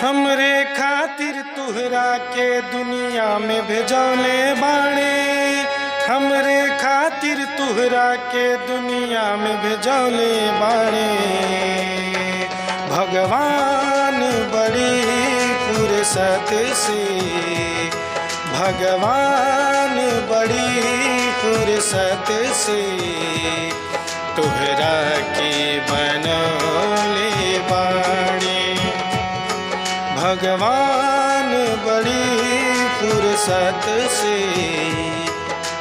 हमरे खातिर तुहरा के दुनिया में भेजौले बाड़े। हमरे खातिर तुहरा के दुनिया में भेजौले बाड़े। भगवान बड़ी फुर्सत से, भगवान बड़ी फुर्सत से तुहरा के बनौले बाड़े। भगवान बड़ी फुर्सत से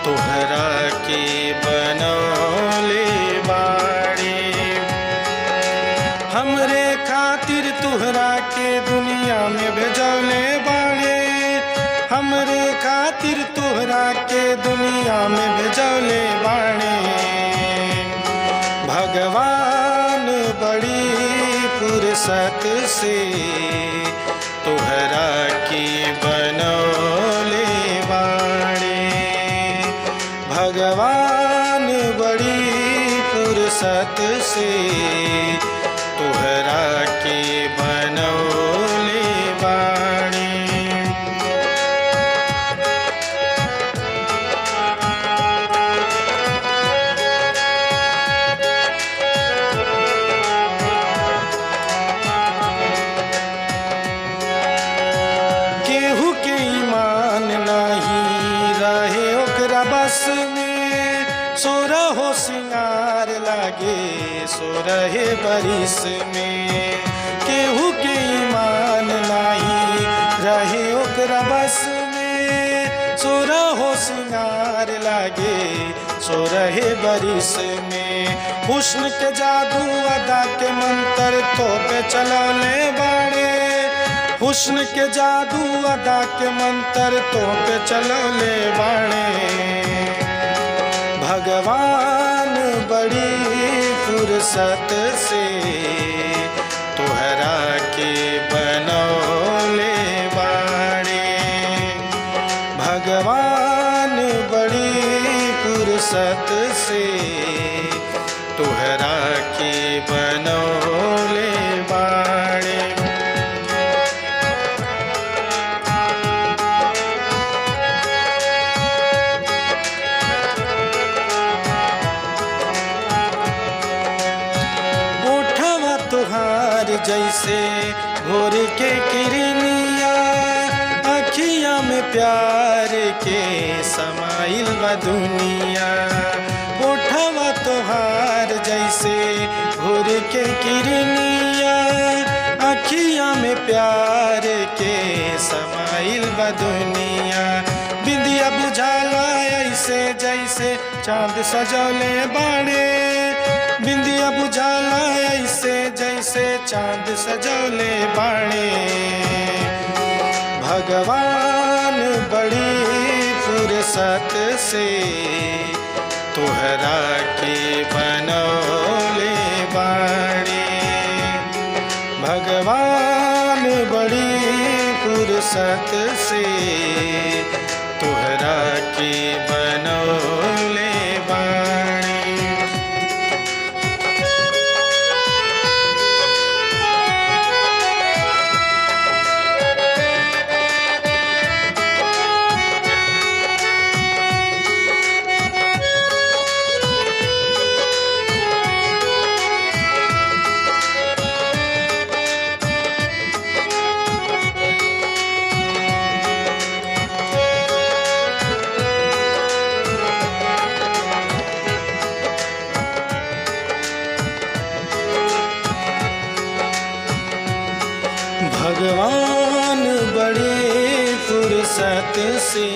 तुहरा के बनौले बाड़े। हमरे खातिर तुहरा के दुनिया में भेजौले बाड़े। हमरे खातिर तुहरा के दुनिया में भेजौले बाड़े। भगवान बड़ी फुर्सत से तुहरा के बनौले बाड़े। भगवान बड़ी फुर्सत से तुहरा के बनौले बाड़े। केहू के ईमान नहीं रहे ओकरा बस में। सोरहो सिंगार लागे सोरहे बरिस में। केहू के ईमान नहीं रहे ओकरा बस में। सोरहो सिंगार लागे सोरहे बरिस में। हुस्न के जादू अदा के मंत्र तो पे चलौले बाड़े। हुस्न के जादू अदा के मंत्र तो पे चलौले बाड़े। भगवान बड़ी फुर्सत से तुहरा के बनौले बाड़े। भगवान बड़ी फुर्सत से तुहरा के बनौले बाड़े। तुहार जैसे भोर के किरनिया, अखिया में प्यार के समाइल बा दुनिया। ओठवा तुहार जैसे भोर के किरनिया, अखिया में प्यार के समाइल बा दुनिया। बिंदिया बुझाला ऐसे जैसे चांद सजौले बाड़े। बिंदिया बुझाला ऐसे जैसे चांद सजौले बाड़े। भगवान बड़ी फुर्सत से तुहरा के बनौले बाड़े। भगवान बड़ी फुर्सत से तुहरा के बनौले बाड़े। भगवान बड़ी फुर्सत से